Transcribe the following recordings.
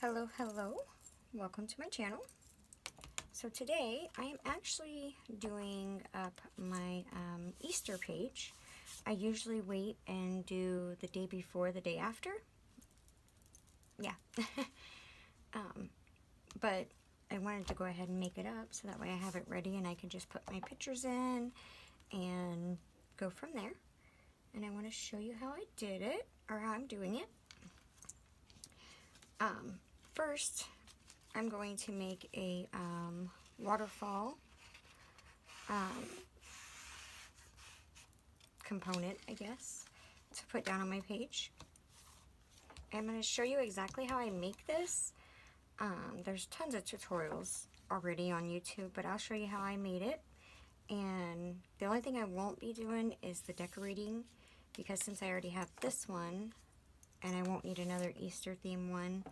Hello, hello. Welcome to my channel. So today I am actually doing up my Easter page. I usually wait and do the day before, the day after. Yeah. But I wanted to go ahead and make it up so that way I have it ready and I can just put my pictures in and go from there. And I want to show you how I did it, or how I'm doing it. First, I'm going to make a waterfall component, I guess, to put down on my page. I'm going to show you exactly how I make this. There's tons of tutorials already on YouTube, but I'll show you how I made it. And the only thing I won't be doing is the decorating, because since I already have this one, and I won't need another Easter theme one,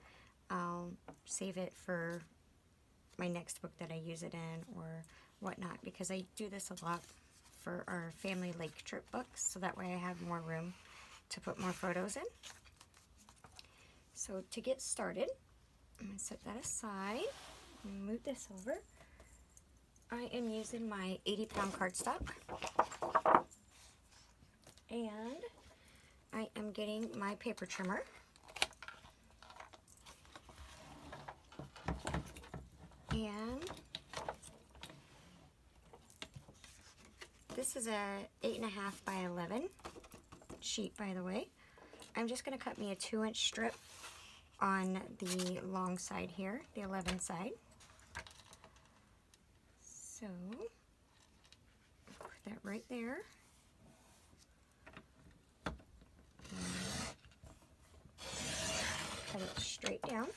I'll save it for my next book that I use it in or whatnot, because I do this a lot for our family lake trip books, so that way I have more room to put more photos in. So to get started, I'm going to set that aside and move this over. I am using my 80-pound cardstock, and I am getting my paper trimmer. And this is a 8.5 by 11 sheet, by the way. I'm just going to cut me a 2-inch strip on the long side here, the 11 side. So, put that right there. Cut it straight down.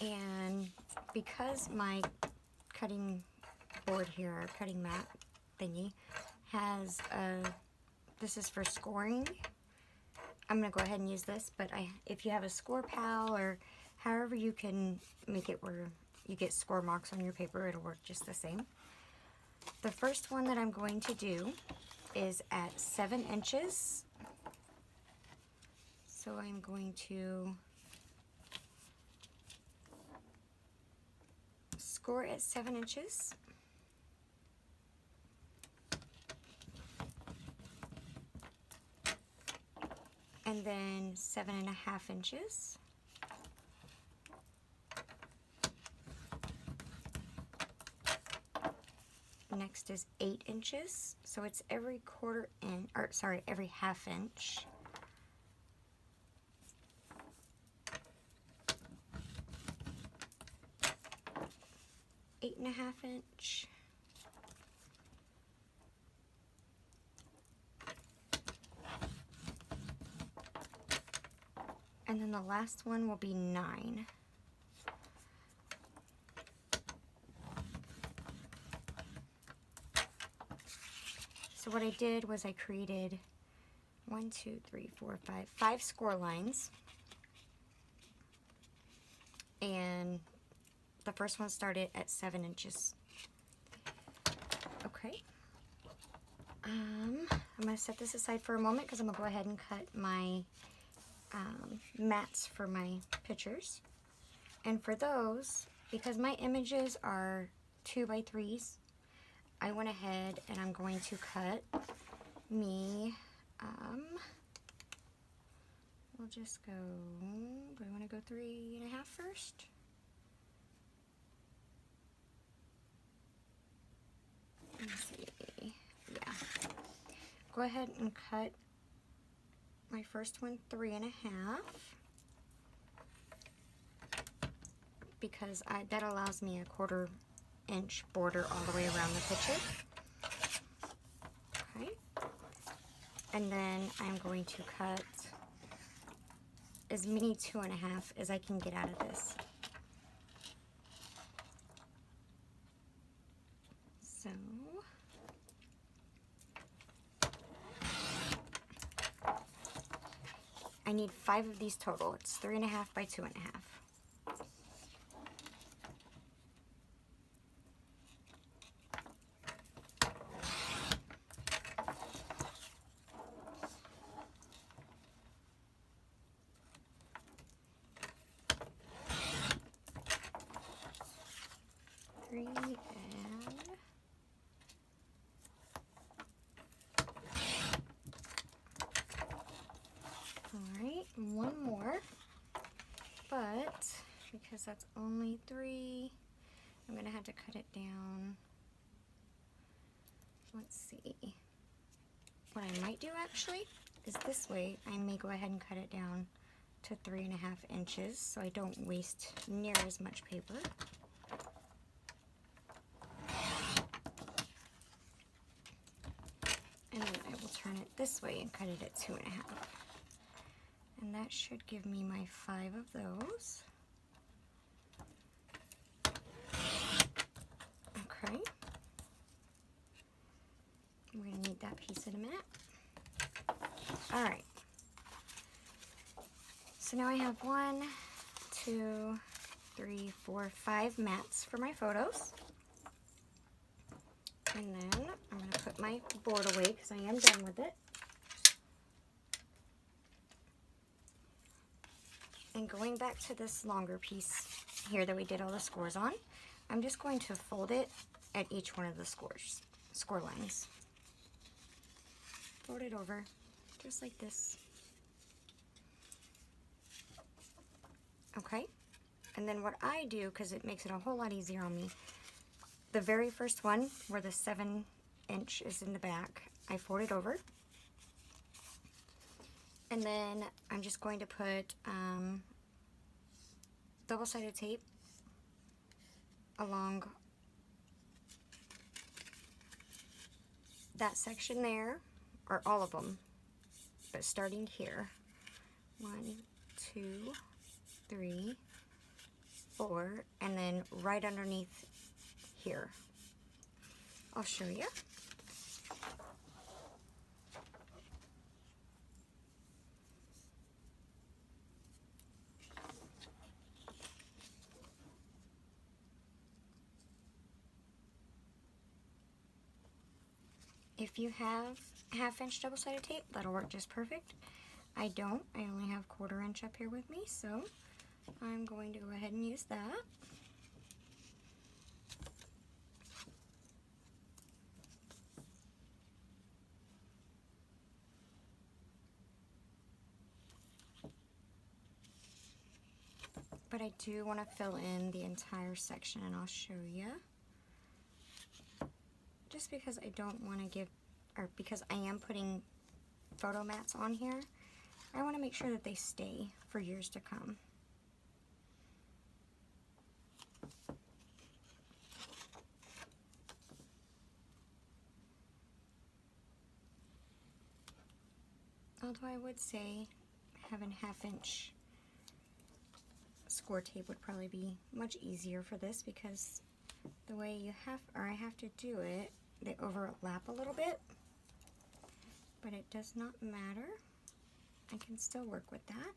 And because my cutting board here, or cutting mat thingy, has this is for scoring, I'm going to go ahead and use this, but if you have a score pal or however you can make it where you get score marks on your paper, it'll work just the same. The first one that I'm going to do is at 7 inches. So I'm going to score at 7 inches. And then 7.5 inches. Next is 8 inches. So it's every quarter inch, or sorry, every half inch. Eight and a half inch. And then the last one will be 9. So what I did was I created 5 score lines. And the first one started at 7 inches. Okay. I'm going to set this aside for a moment because I'm going to go ahead and cut my mats for my pictures. And for those, because my images are 2 by 3s, I went ahead and I'm going to cut me, we'll just go, do I want to go 3.5 first? Let's see, yeah. Go ahead and cut my first one 3.5, because that allows me a 1/4 inch border all the way around the picture. Okay, and then I'm going to cut as many 2.5 as I can get out of this. So I need 5 of these total. It's 3.5 by 2.5. one more, but because that's only 3, I'm gonna have to cut it down. Let's see. What I might do actually is this way. I may go ahead and cut it down to 3.5 inches so I don't waste near as much paper. And then I will turn it this way and cut it at 2.5. And that should give me my 5 of those. Okay. We're going to need that piece in a minute. Alright. So now I have 1, 2, 3, 4, 5 mats for my photos. And then I'm going to put my board away because I am done with it. And going back to this longer piece here that we did all the scores on, I'm just going to fold it at each one of the score lines. Fold it over, just like this. Okay, and then what I do, because it makes it a whole lot easier on me, the very first one, where the 7-inch is in the back, I fold it over. And then I'm just going to put double-sided tape along that section there, or all of them, but starting here. 1, 2, 3, 4, and then right underneath here. I'll show you. If you have 1/2-inch double-sided tape, that'll work just perfect. I don't. I only have 1/4 inch up here with me, so I'm going to go ahead and use that. But I do want to fill in the entire section, and I'll show you. Just because I don't want to give, or because I am putting photo mats on here, I want to make sure that they stay for years to come. Although I would say having 1/2-inch score tape would probably be much easier for this, because the way you have, or I have to do it, they overlap a little bit, but it does not matter. I can still work with that.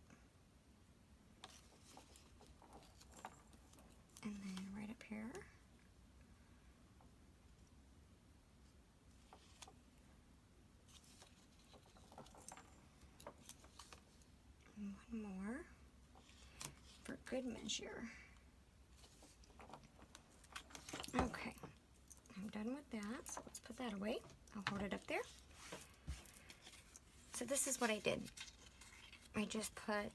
And then right up here, and one more for good measure. Okay, I'm done with that, so let's put that away. I'll hold it up there. So this is what I did. I just put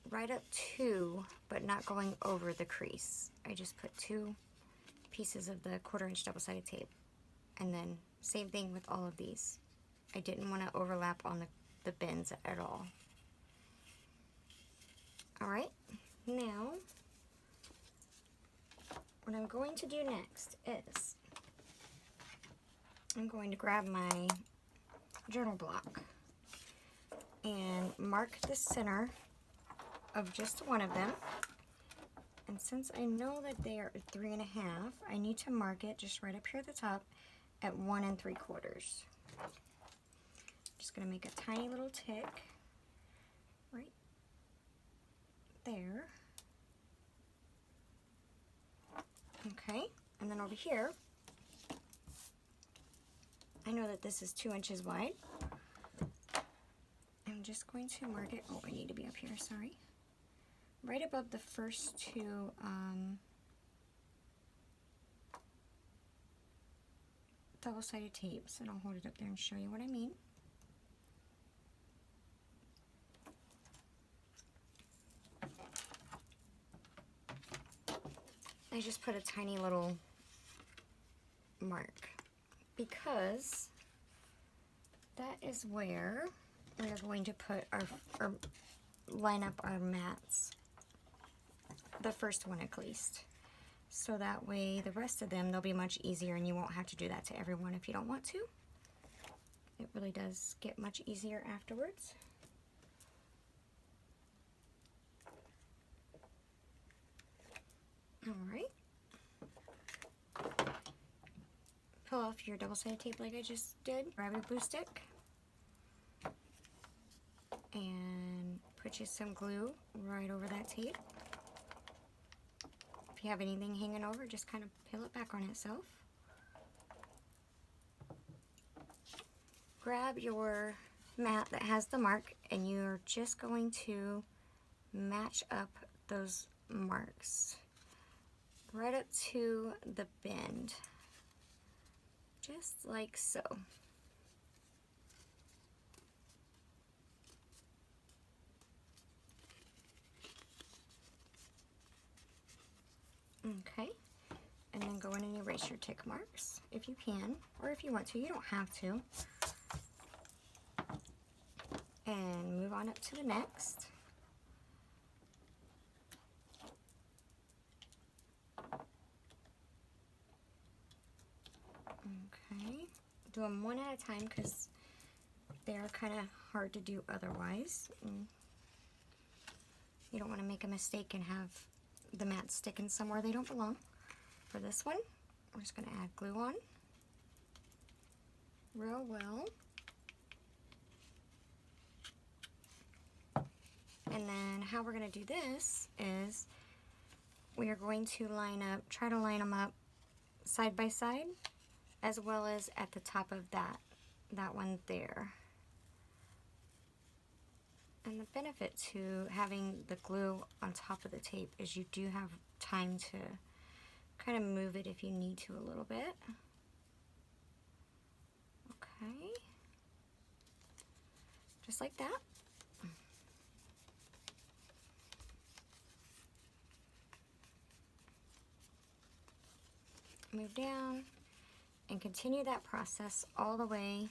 right up 2, but not going over the crease. I just put 2 pieces of the 1/4 inch double-sided tape. And then same thing with all of these. I didn't want to overlap on the bins at all. Alright, now what I'm going to do next is I'm going to grab my journal block and mark the center of just one of them. And since I know that they are 3.5, I need to mark it just right up here at the top at 1 3/4. Just going to make a tiny little tick right there. Okay, and then over here, I know that this is 2 inches wide. I'm just going to mark it, oh, I need to be up here, sorry. Right above the first 2 double-sided tapes, and I'll hold it up there and show you what I mean. I just put a tiny little mark because that is where we are going to put our line up our mats, the first one at least. So that way the rest of them, they'll be much easier and you won't have to do that to everyone if you don't want to. It really does get much easier afterwards. Alright. Pull off your double-sided tape like I just did. Grab your glue stick. And put you some glue right over that tape. If you have anything hanging over, just kind of peel it back on itself. Grab your mat that has the mark and you're just going to match up those marks right up to the bend, just like so. Okay, and then go in and erase your tick marks if you can, or if you want to, you don't have to. And move on up to the next. Okay, do them one at a time because they are kind of hard to do otherwise. You don't want to make a mistake and have the mats sticking somewhere they don't belong. For this one, we're just going to add glue on real well. And then how we're going to do this is we are going to try to line them up side by side, as well as at the top of that one there. And the benefit to having the glue on top of the tape is you do have time to kind of move it if you need to a little bit. Okay. Just like that. Move down and continue that process all the way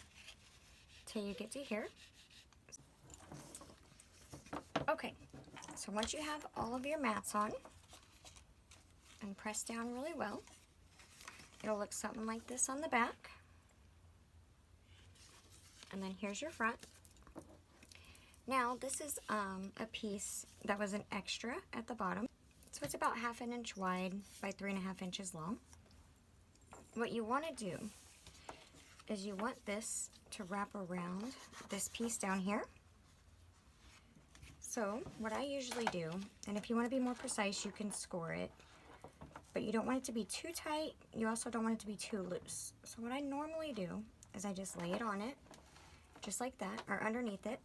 till you get to here. Okay, so once you have all of your mats on and press down really well, it'll look something like this on the back. And then here's your front. Now this is a piece that was an extra at the bottom. So it's about 1/2 inch wide by 3.5 inches long. What you want to do is you want this to wrap around this piece down here. So what I usually do, and if you want to be more precise, you can score it, but you don't want it to be too tight. You also don't want it to be too loose. So what I normally do is I just lay it on it, just like that, or underneath it,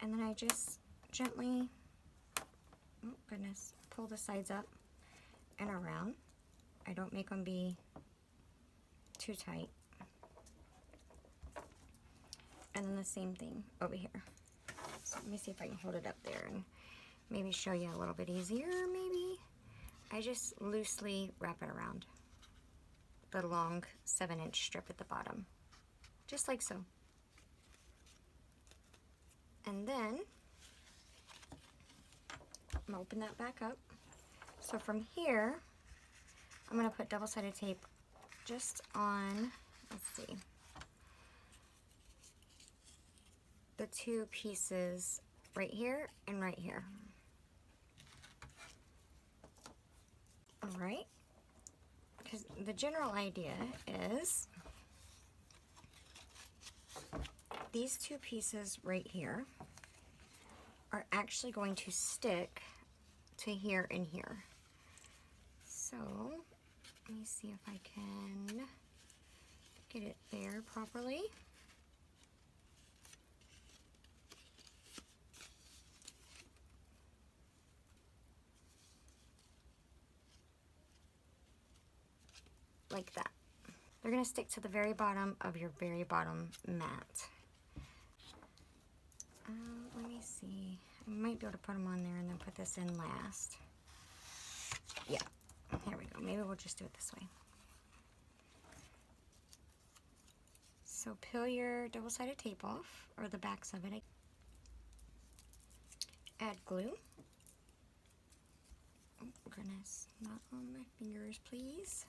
and then I just gently, oh goodness, pull the sides up and around. I don't make them be too tight. And then the same thing over here. So let me see if I can hold it up there and maybe show you a little bit easier, maybe. I just loosely wrap it around the long 7-inch strip at the bottom, just like so. And then I'm gonna open that back up. So from here, I'm gonna put double-sided tape just on, let's see, the two pieces right here and right here. All right, because the general idea is these two pieces right here are actually going to stick to here and here. So let me see if I can get it there properly. Like that. They're going to stick to the very bottom of your very bottom mat. Let me see. I might be able to put them on there and then put this in last. Yeah, Here we go. Maybe we'll just do it this way. So peel your double-sided tape off, or the backs of it. Add glue. Oh goodness, not on my fingers, please.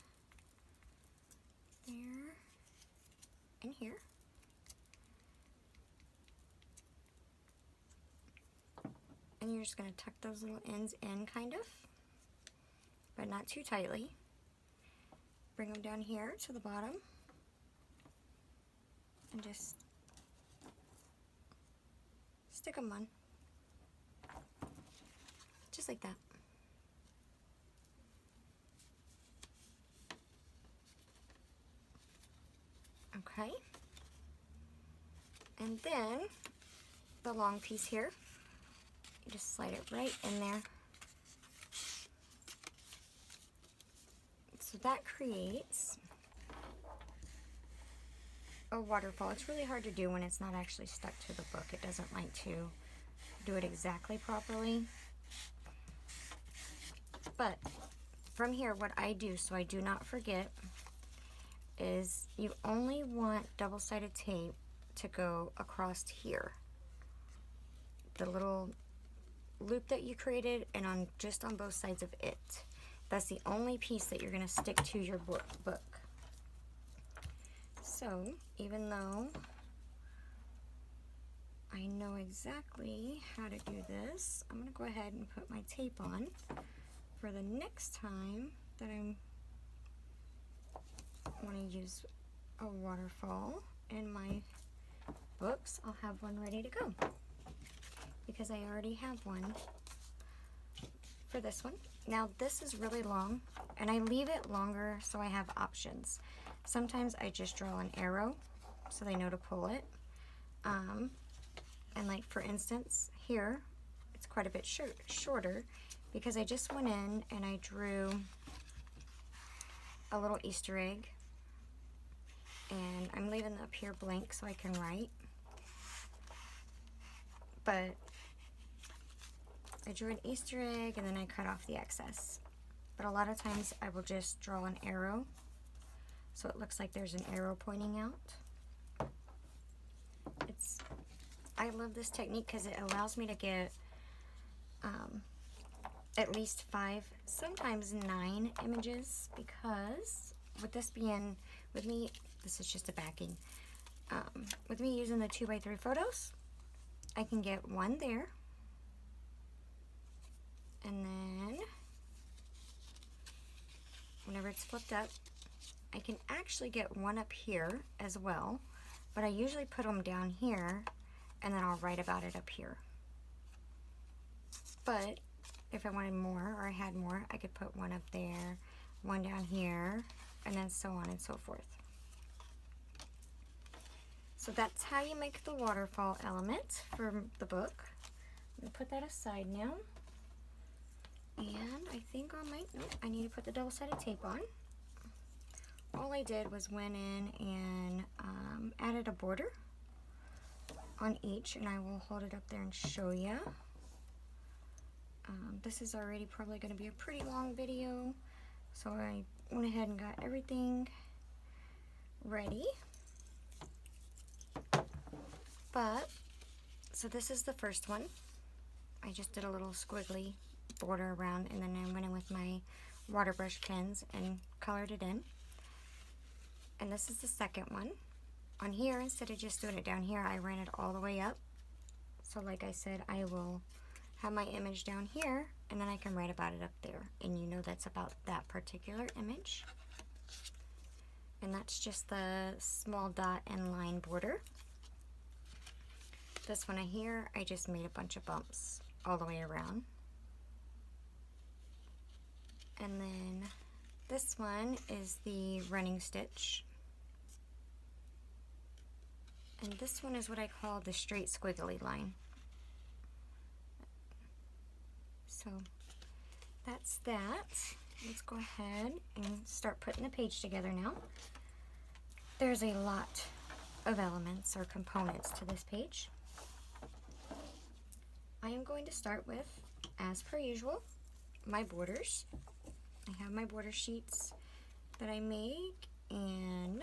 There and here. And you're just going to tuck those little ends in, kind of, but not too tightly. Bring them down here to the bottom. And just stick them on. Just like that. Okay. And then the long piece here, you just slide it right in there. So that creates a waterfall. It's really hard to do when it's not actually stuck to the book. It doesn't like to do it exactly properly. But from here, what I do, so I do not forget, is you only want double-sided tape to go across here. The little loop that you created, and on just on both sides of it. That's the only piece that you're going to stick to your book. So, even though I know exactly how to do this, I'm going to go ahead and put my tape on for the next time that I want to use a waterfall in my books. I'll have one ready to go because I already have one for this one. Now this is really long, and I leave it longer so I have options. Sometimes I just draw an arrow so they know to pull it. And like for instance, here, it's quite a bit shorter because I just went in and I drew a little Easter egg. And I'm leaving up here blank so I can write. But I drew an Easter egg and then I cut off the excess. But a lot of times I will just draw an arrow so it looks like there's an arrow pointing out. I love this technique because it allows me to get at least 5, sometimes 9 images, because with this being, with me, this is just a backing. With me using the 2x3 photos, I can get one there, and then whenever it's flipped up, I can actually get one up here as well, but I usually put them down here, and then I'll write about it up here. But if I wanted more, or I had more, I could put one up there, one down here, and then so on and so forth. So that's how you make the waterfall element for the book. I'm going to put that aside now. And I think nope, I need to put the double-sided tape on. All I did was went in and added a border on each, and I will hold it up there and show you. This is already probably going to be a pretty long video, so I went ahead and got everything ready. But, so this is the first one. I just did a little squiggly border around, and then I went in with my water brush pens and colored it in. And this is the second one. On here, instead of just doing it down here, I ran it all the way up. So like I said, I will have my image down here, and then I can write about it up there. And you know that's about that particular image. And that's just the small dot and line border. This one here, I just made a bunch of bumps all the way around. And then this one is the running stitch. And this one is what I call the straight squiggly line. So that's that. Let's go ahead and start putting the page together now. There's a lot of elements or components to this page. I am going to start with, as per usual, my borders. I have my border sheets that I make, and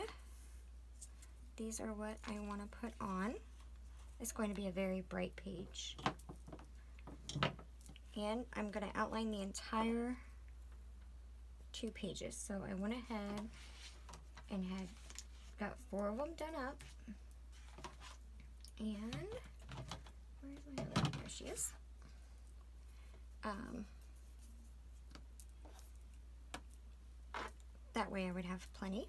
these are what I want to put on. It's going to be a very bright page. And I'm going to outline the entire 2 pages. So I went ahead and had got 4 of them done up. And where's my other one? There she is. That way I would have plenty.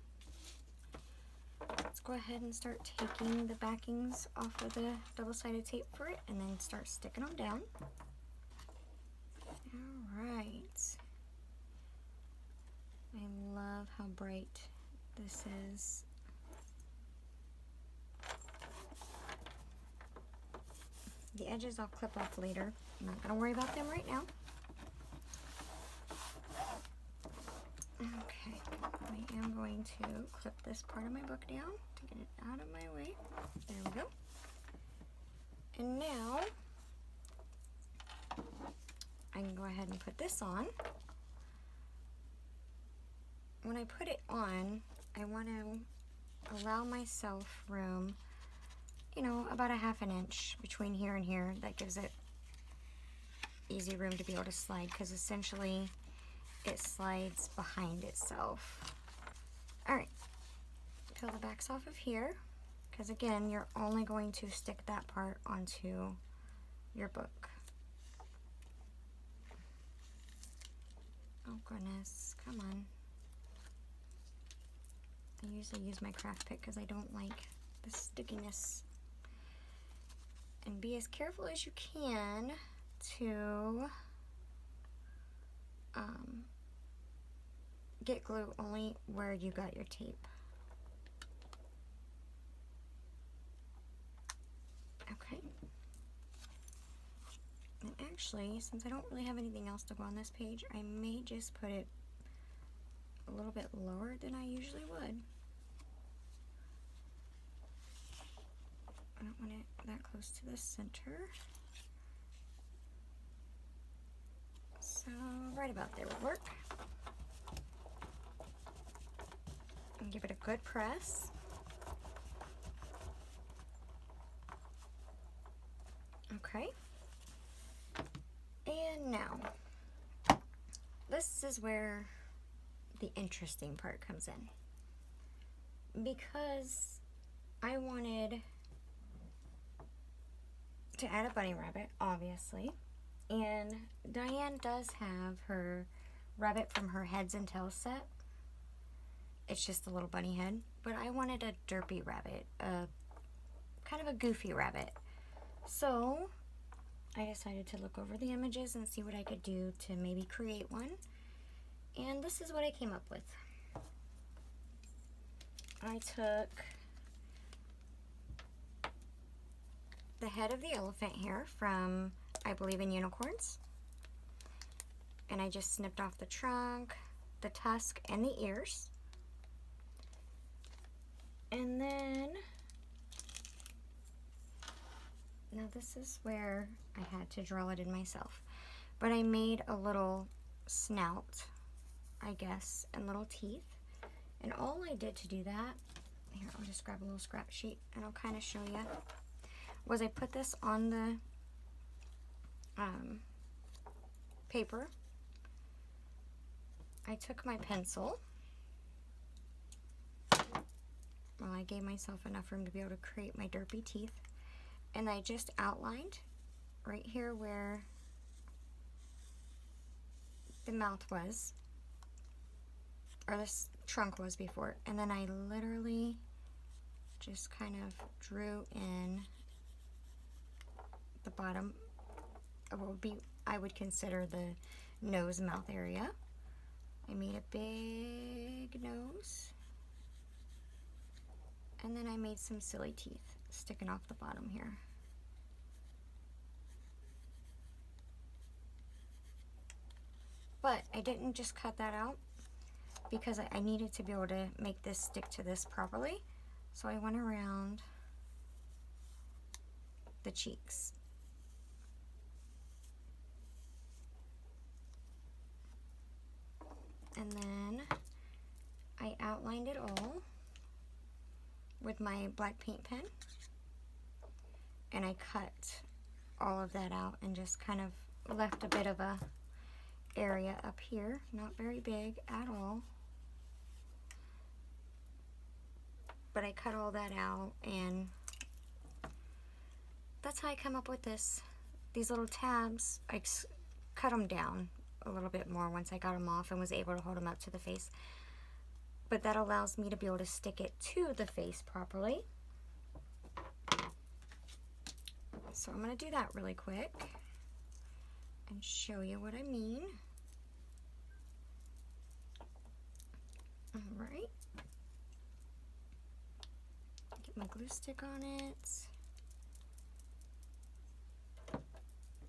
Let's go ahead and start taking the backings off of the double-sided tape for it, and then start sticking them down. Alright. I love how bright this is. The edges I'll clip off later. I'm not going to worry about them right now. Okay, I am going to clip this part of my book down to get it out of my way. There we go. And now, I can go ahead and put this on. When I put it on, I want to allow myself room, you know, about a ½ inch between here and here. That gives it easy room to be able to slide, because essentially it slides behind itself. Alright, peel the backs off of here, because again, you're only going to stick that part onto your book. Oh goodness, come on. I usually use my craft pick because I don't like the stickiness. And be as careful as you can to get glue only where you got your tape. Okay. And actually, since I don't really have anything else to go on this page, I may just put it a little bit lower than I usually would. I don't want it that close to the center. So right about there would work. And give it a good press. Okay. And now, this is where the interesting part comes in. Because I wanted to add a bunny rabbit, obviously. And Diane does have her rabbit from her Heads and Tails set. It's just a little bunny head. But I wanted a derpy rabbit, kind of a goofy rabbit. So I decided to look over the images and see what I could do to maybe create one. And this is what I came up with. I took the head of the elephant here from I Believe in Unicorns. And I just snipped off the trunk, the tusk, and the ears. And then, now this is where I had to draw it in myself. But I made a little snout, I guess, and little teeth. And all I did to do that, here, I'll just grab a little scrap sheet and I'll kind of show you, was I put this on the paper. I took my pencil. Well, I gave myself enough room to be able to create my derpy teeth. And I just outlined right here where the mouth was, or this trunk was before. And then I literally just kind of drew in the bottom of what would be, I would consider the nose mouth area. I made a big nose. And then I made some silly teeth sticking off the bottom here. But I didn't just cut that out because I needed to be able to make this stick to this properly. So I went around the cheeks. And then I outlined it all with my black paint pen, and I cut all of that out and just kind of left a bit of a area up here, not very big at all, but I cut all that out, and that's how I come up with these little tabs. I cut them down a little bit more once I got them off and was able to hold them up to the face, but that allows me to be able to stick it to the face properly. So I'm going to do that really quick and show you what I mean. Alright. Get my glue stick on it.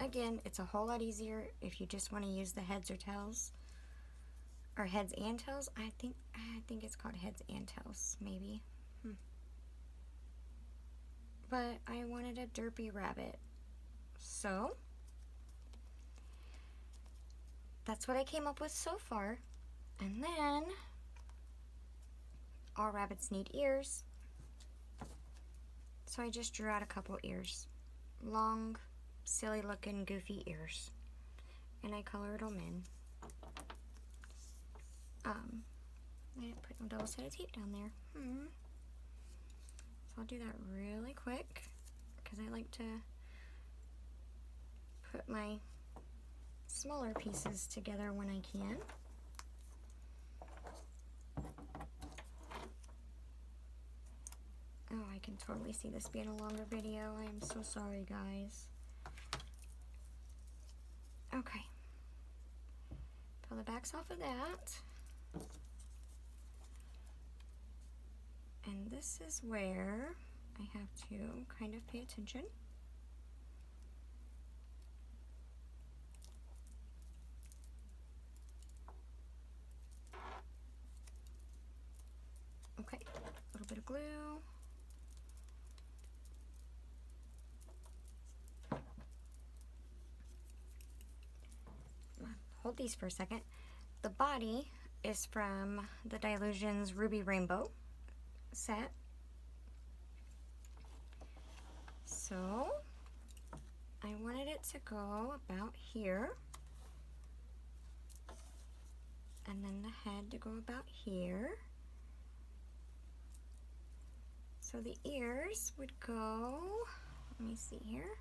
Again, it's a whole lot easier if you just want to use the heads or tails. Or heads and tails. I think it's called heads and tails, maybe. But I wanted a derpy rabbit. So that's what I came up with so far. And then all rabbits need ears. So I just drew out a couple ears. Long, silly looking, goofy ears. And I colored them in. I didn't put no double-sided tape down there. So I'll do that really quick because I like to put my smaller pieces together when I can. Oh, I can totally see this being a longer video. I am so sorry, guys. Okay. Peel the backs off of that. And this is where I have to kind of pay attention. Okay, a little bit of glue. Hold these for a second. The body is from the Dylusions Ruby Rainbow set. So I wanted it to go about here, and then the head to go about here. So the ears would go, let me see here,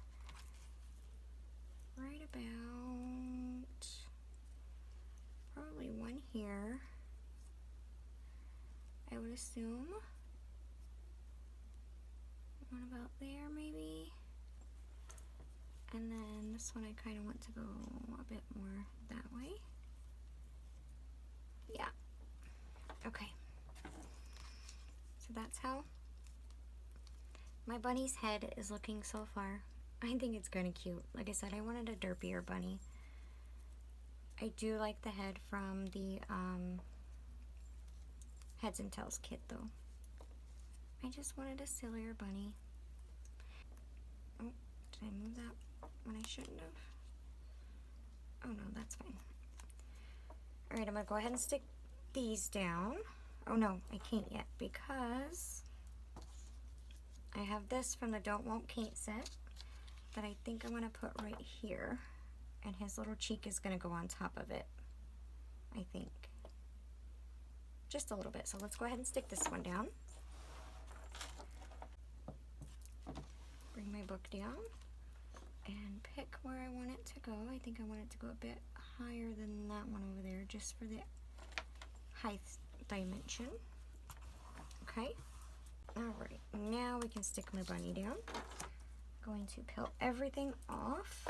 right about, probably one here, I would assume. One about there maybe. And then this one I kind of want to go a bit more that way. Yeah. Okay. So that's how my bunny's head is looking so far. I think it's kind of cute. Like I said, I wanted a derpier bunny. I do like the head from the Heads and Tails kit though. I just wanted a sillier bunny. Oh, did I move that when I shouldn't have? Oh no, that's fine. Alright, I'm going to go ahead and stick these down. Oh no, I can't yet because I have this from the Don't Won't Paint set that I think I'm going to put right here. And his little cheek is going to go on top of it, I think. Just a little bit. So let's go ahead and stick this one down. Bring my book down and pick where I want it to go. I think I want it to go a bit higher than that one over there, just for the height dimension. Okay. Alright, now we can stick my bunny down. I'm going to peel everything off.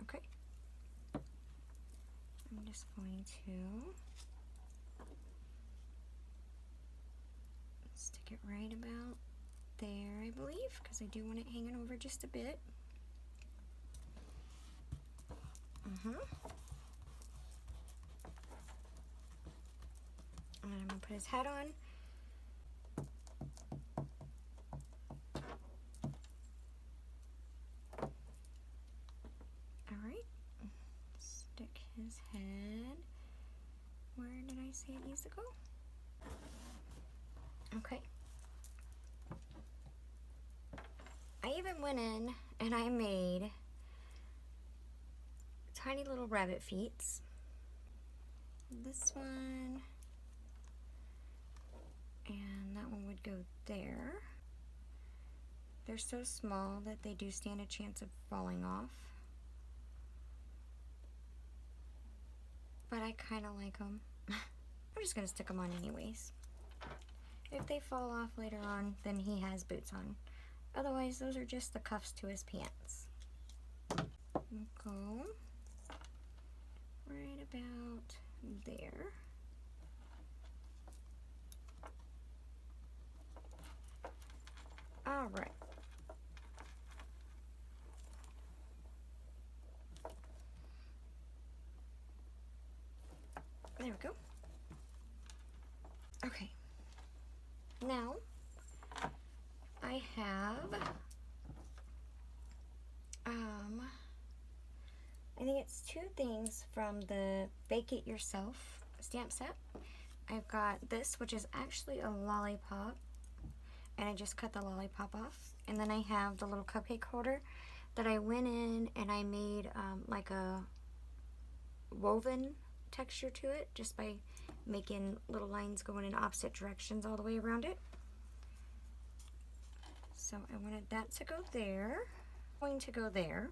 Okay. I'm just going to stick it right about there, I believe, because I do want it hanging over just a bit. And then I'm going to put his hat on. it needs to go. Okay. I even went in and I made tiny little rabbit feet. This one, and that one would go there. They're so small that they do stand a chance of falling off. But I kind of like them. I'm just going to stick them on anyways. If they fall off later on, then he has boots on. Otherwise, those are just the cuffs to his pants. Go right about there. All right. There we go. Okay. Now, I have, I think it's 2 things from the Bake It Yourself stamp set. I've got this, which is actually a lollipop, and I just cut the lollipop off. And then I have the little cupcake holder that I went in and I made like a woven texture to it just by making little lines going in opposite directions all the way around it. So I wanted that to go there. Going to go there.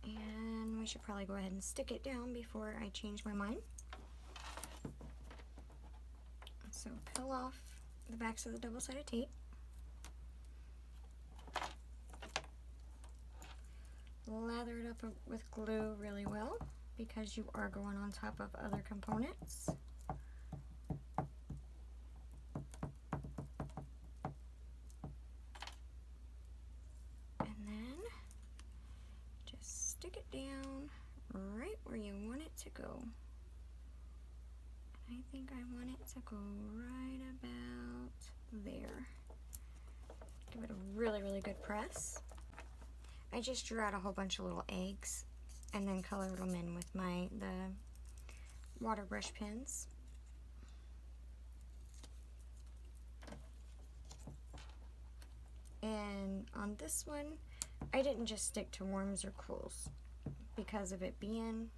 And we should probably go ahead and stick it down before I change my mind. So peel off the backs of the double-sided tape. Lather it up with glue really well because you are going on top of other components. And then just stick it down right where you want it to go. I think I want it to go right about there. Give it a really, really good press. I just drew out a whole bunch of little eggs and then colored them in with the water brush pens. And on this one, I didn't just stick to warms or cools because of it being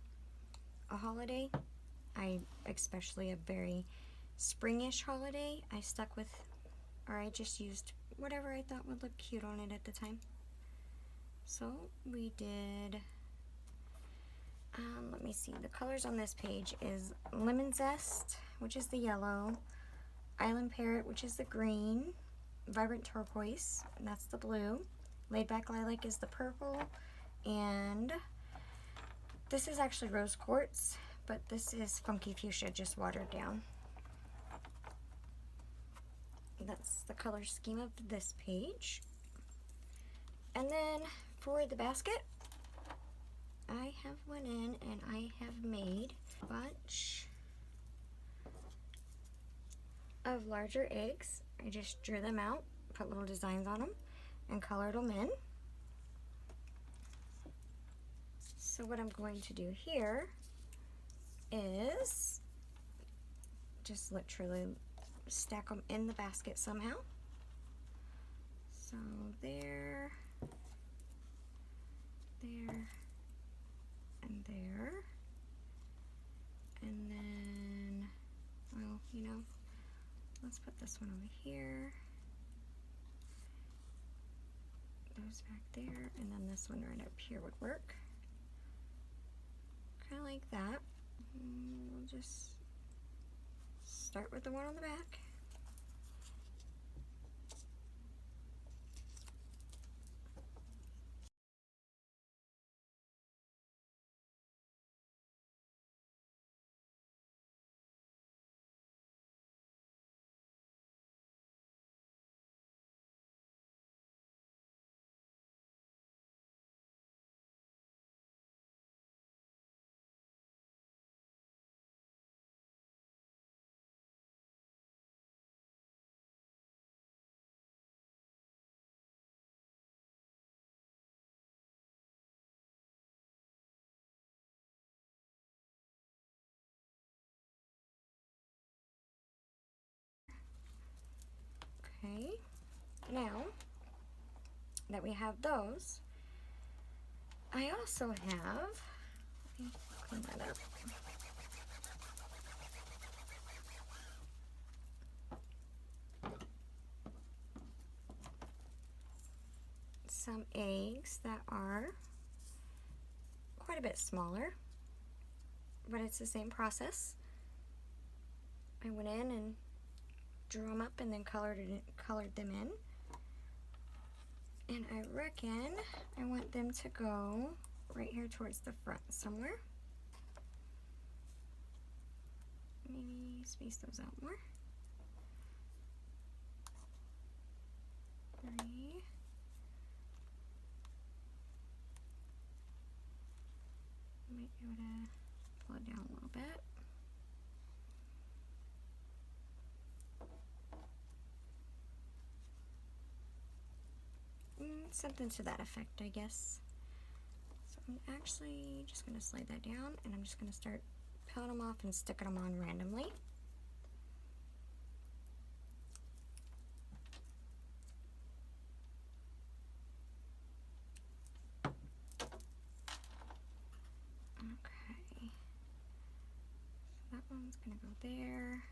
a holiday. Especially a very springish holiday, I just used whatever I thought would look cute on it at the time. So we did, let me see, the colors on this page is Lemon Zest, which is the yellow, Island Parrot, which is the green, Vibrant Turquoise, and that's the blue, Laid Back Lilac is the purple, and this is actually Rose Quartz, but this is Funky Fuchsia, just watered down. That's the color scheme of this page. And then for the basket, I have went in and I have made a bunch of larger eggs. I just drew them out, put little designs on them, and colored them in. So what I'm going to do here is just literally stack them in the basket somehow. So there, there, and there. And then, well, you know, let's put this one over here. Those back there, and then this one right up here would work. Kind of like that. We'll just start with the one on the back. Okay, now that we have those, I also have, let me clean that up. Some eggs that are quite a bit smaller, but it's the same process. I went in and drew them up and then colored them in. And I reckon I want them to go right here towards the front somewhere. Maybe space those out more. 3. Might be able to pull it down a little bit. Something to that effect, I guess. So I'm actually just going to slide that down, and I'm just going to start peeling them off and sticking them on randomly. Okay. So that one's going to go there.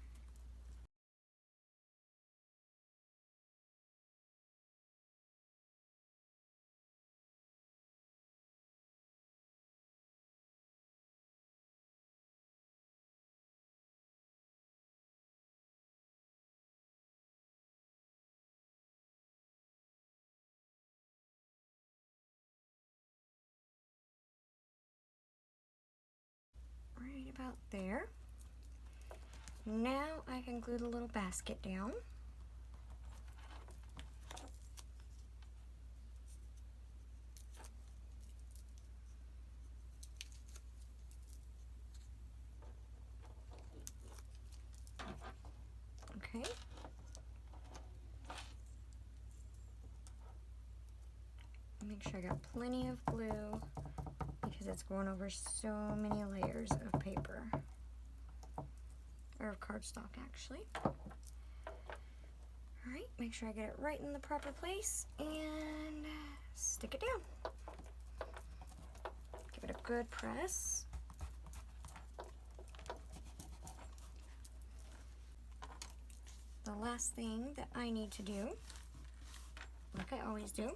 Right about there. Now I can glue the little basket down. Okay. Make sure I got plenty of glue because it's going over so many layers of paper, or of cardstock actually. Alright, make sure I get it right in the proper place and stick it down. Give it a good press. The last thing that I need to do, like I always do,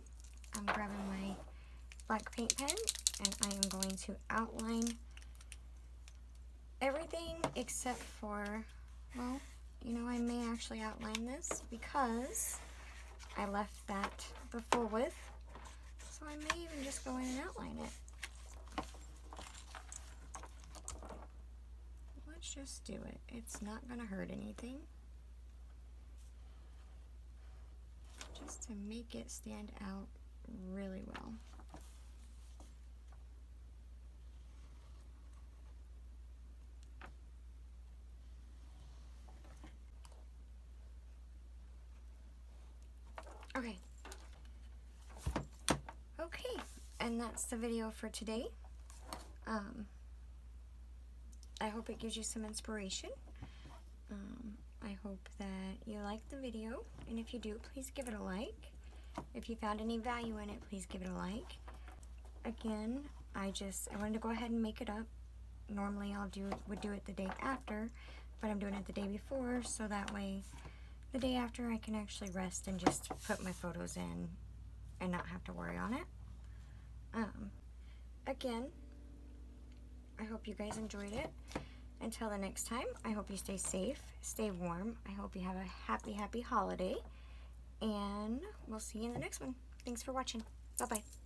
I'm grabbing my black paint pen and I am going to outline everything except for, well, you know, I may actually outline this because I left that the full width, so I may even just go in and outline it. Let's just do it. It's not going to hurt anything. Just to make it stand out really well. Okay. Okay, and that's the video for today. I hope it gives you some inspiration. I hope that you liked the video, and if you do, please give it a like. If you found any value in it, please give it a like. Again, I wanted to go ahead and make it up. Normally would do it the day after, but I'm doing it the day before, so that way the day after I can actually rest and just put my photos in and not have to worry on it. Again, I hope you guys enjoyed it. Until the next time, I hope you stay safe, stay warm. I hope you have a happy, happy holiday. And we'll see you in the next one. Thanks for watching. Bye-bye.